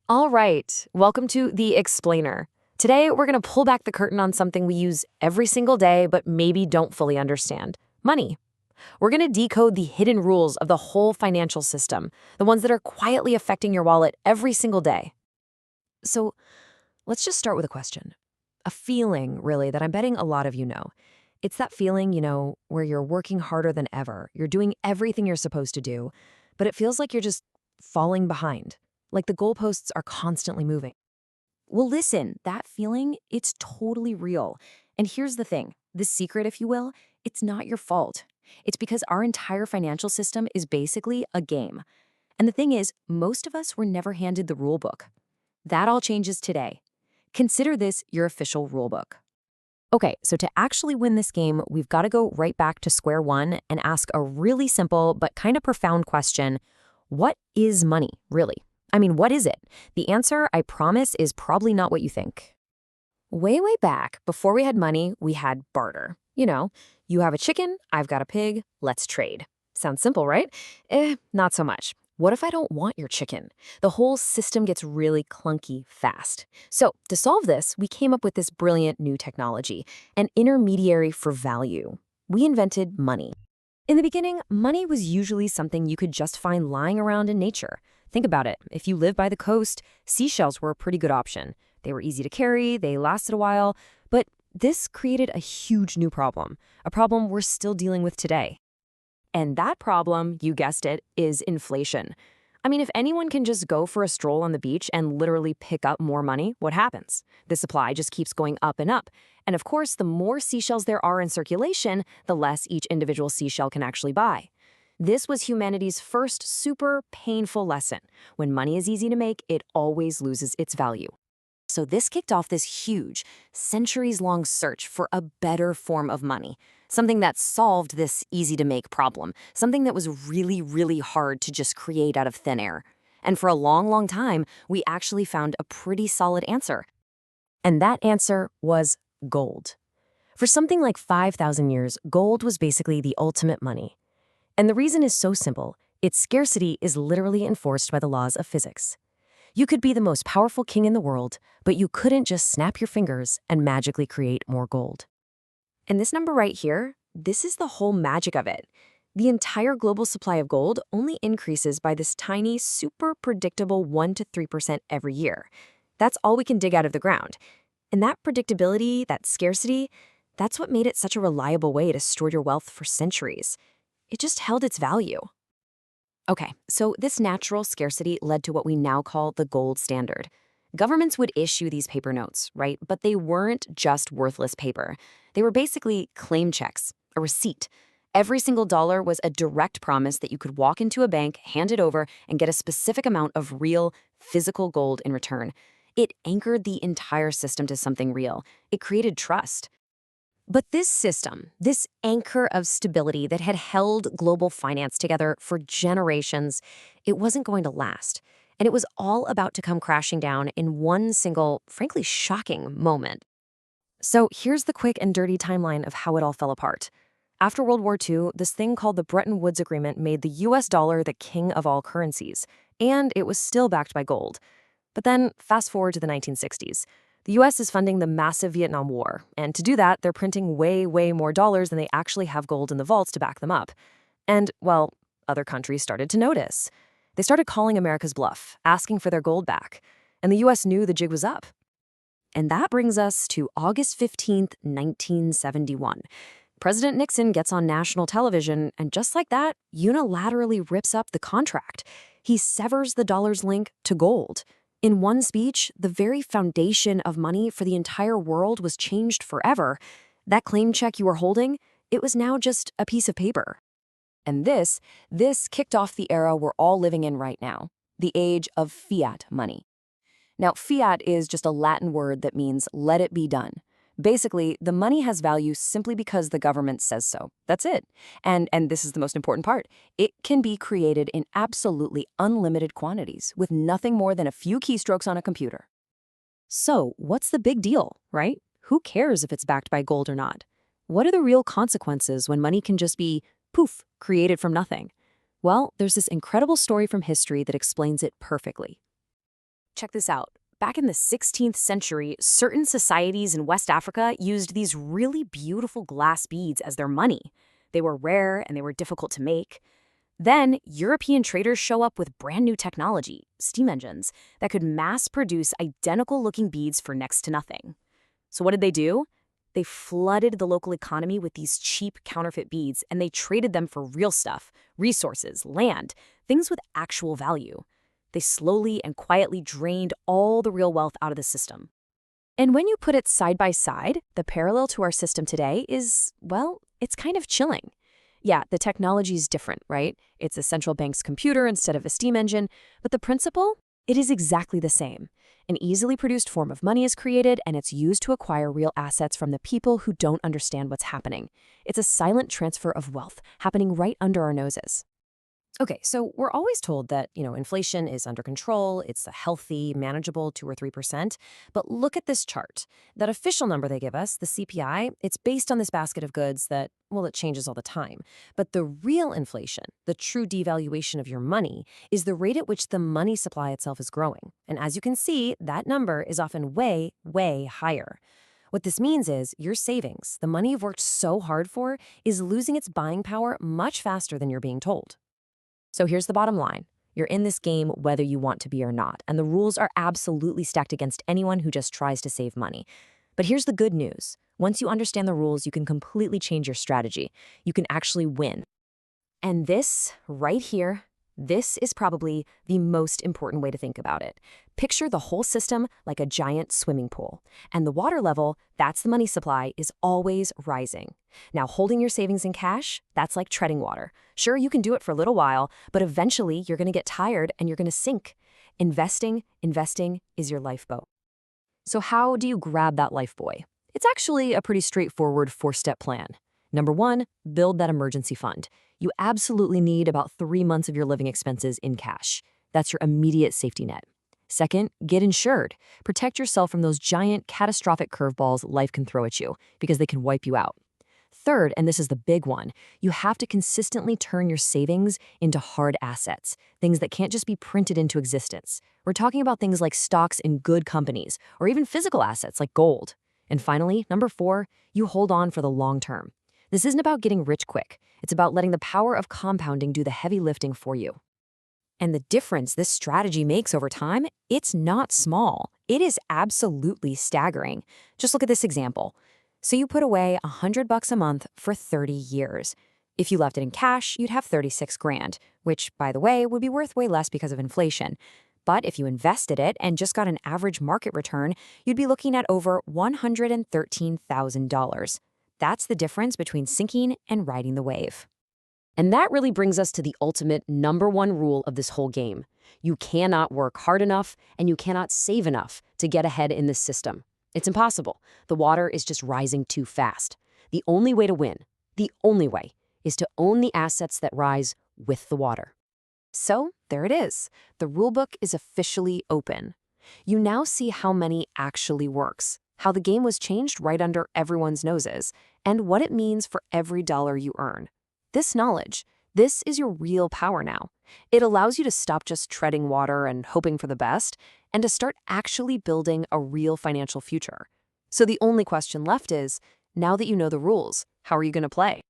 All right, welcome to The Explainer. Today, we're going to pull back the curtain on something we use every single day but maybe don't fully understand money. We're going to decode the hidden rules of the whole financial system, the ones that are quietly affecting your wallet every single day. So, let's just start with a question. A feeling, really, that I'm betting a lot of you know. It's that feeling, where you're working harder than ever. You're doing everything you're supposed to do, but it feels like you're just falling behind, like the goalposts are constantly moving. Well, listen, that feeling, it's totally real. And here's the thing, the secret, if you will, it's not your fault. It's because our entire financial system is basically a game. And the thing is, most of us were never handed the rule book. That all changes today. Consider this your official rule book. Okay, so to actually win this game, we've got to go right back to square one and ask a really simple but kind of profound question. What is money, really? I mean, what is it? The answer, I promise, is probably not what you think. Way back, before we had money, we had barter. You have a chicken, I've got a pig, let's trade. Sounds simple, right? Not so much. What if I don't want your chicken? The whole system gets really clunky fast. So, to solve this, we came up with this brilliant new technology, an intermediary for value. We invented money. In the beginning, money was usually something you could just find lying around in nature. Think about it. If you live by the coast, seashells were a pretty good option. They were easy to carry, they lasted a while, but this created a huge new problem, a problem we're still dealing with today. And that problem, you guessed it, is inflation. I mean, if anyone can just go for a stroll on the beach and literally pick up more money, what happens? The supply just keeps going up and up. And of course, the more seashells there are in circulation, the less each individual seashell can actually buy. This was humanity's first super painful lesson. When money is easy to make, it always loses its value. So this kicked off this huge, centuries-long search for a better form of money, something that solved this easy-to-make problem, something that was really hard to just create out of thin air. And for a long time, we actually found a pretty solid answer. And that answer was gold. For something like 5,000 years, gold was basically the ultimate money. And the reason is so simple. Its scarcity is literally enforced by the laws of physics. You could be the most powerful king in the world, but you couldn't just snap your fingers and magically create more gold. And this number right here, this is the whole magic of it. The entire global supply of gold only increases by this tiny, super predictable 1 to 3% every year. That's all we can dig out of the ground. And that predictability, that scarcity, that's what made it such a reliable way to store your wealth for centuries. It just held its value. Okay, so this natural scarcity led to what we now call the gold standard. Governments would issue these paper notes, right? But they weren't just worthless paper. They were basically claim checks, a receipt. Every single dollar was a direct promise that you could walk into a bank, hand it over, and get a specific amount of real, physical gold in return. It anchored the entire system to something real. It created trust. But this system, this anchor of stability that had held global finance together for generations, it wasn't going to last. And it was all about to come crashing down in one single, frankly shocking moment. So here's the quick and dirty timeline of how it all fell apart. After World War II, this thing called the Bretton Woods Agreement made the US dollar the king of all currencies. And it was still backed by gold. But then, fast forward to the 1960s. The US is funding the massive Vietnam War, and to do that, they're printing way more dollars than they actually have gold in the vaults to back them up. And, well, other countries started to notice. They started calling America's bluff, asking for their gold back, and the US knew the jig was up. And that brings us to August 15th, 1971. President Nixon gets on national television, and just like that, unilaterally rips up the contract. He severs the dollar's link to gold. In one speech, the very foundation of money for the entire world was changed forever. That claim check you were holding, it was now just a piece of paper. And this kicked off the era we're all living in right now, the age of fiat money. Now, fiat is just a Latin word that means let it be done. Basically, the money has value simply because the government says so. That's it. And this is the most important part. It can be created in absolutely unlimited quantities with nothing more than a few keystrokes on a computer. So, what's the big deal, right? Who cares if it's backed by gold or not? What are the real consequences when money can just be, poof, created from nothing? Well, there's this incredible story from history that explains it perfectly. Check this out. Back in the 16th century, certain societies in West Africa used these really beautiful glass beads as their money. They were rare and they were difficult to make. Then, European traders show up with brand new technology, steam engines, that could mass produce identical looking beads for next to nothing. So, what did they do? They flooded the local economy with these cheap counterfeit beads and they traded them for real stuff, resources, land, things with actual value. They slowly and quietly drained all the real wealth out of the system. And when you put it side by side, the parallel to our system today is, well, it's kind of chilling. Yeah, the technology is different, right? It's a central bank's computer instead of a steam engine, but the principle, it is exactly the same. An easily produced form of money is created, and it's used to acquire real assets from the people who don't understand what's happening. It's a silent transfer of wealth happening right under our noses. Okay, so we're always told that, inflation is under control, it's a healthy, manageable 2 or 3%. But look at this chart. That official number they give us, the CPI, it's based on this basket of goods that, well, it changes all the time. But the real inflation, the true devaluation of your money, is the rate at which the money supply itself is growing. And as you can see, that number is often way, way higher. What this means is your savings, the money you've worked so hard for, is losing its buying power much faster than you're being told. So here's the bottom line. You're in this game whether you want to be or not, and the rules are absolutely stacked against anyone who just tries to save money. But here's the good news. Once you understand the rules, you can completely change your strategy. You can actually win. And this, right here, this is probably the most important way to think about it. Picture the whole system like a giant swimming pool. And the water level, that's the money supply, is always rising. Now, holding your savings in cash, that's like treading water. Sure, you can do it for a little while, but eventually you're going to get tired and you're going to sink. Investing is your lifeboat. So how do you grab that lifebuoy? It's actually a pretty straightforward 4-step plan. Number 1, build that emergency fund. You absolutely need about 3 months of your living expenses in cash. That's your immediate safety net. Second, get insured. Protect yourself from those giant catastrophic curveballs life can throw at you because they can wipe you out. Third, and this is the big one, you have to consistently turn your savings into hard assets, things that can't just be printed into existence. We're talking about things like stocks in good companies, or even physical assets like gold. And finally, number 4, you hold on for the long term. This isn't about getting rich quick. It's about letting the power of compounding do the heavy lifting for you. And the difference this strategy makes over time, it's not small. It is absolutely staggering. Just look at this example. So you put away $100 a month for 30 years. If you left it in cash, you'd have 36 grand, which, by the way, would be worth way less because of inflation. But if you invested it and just got an average market return, you'd be looking at over $113,000. That's the difference between sinking and riding the wave. And that really brings us to the ultimate number 1 rule of this whole game. You cannot work hard enough and you cannot save enough to get ahead in this system. It's impossible. The water is just rising too fast. The only way to win, the only way, is to own the assets that rise with the water. So there it is. The rulebook is officially open. You now see how money actually works, how the game was changed right under everyone's noses, and what it means for every dollar you earn. This knowledge, this is your real power now. It allows you to stop just treading water and hoping for the best, and to start actually building a real financial future. So the only question left is, now that you know the rules, how are you going to play?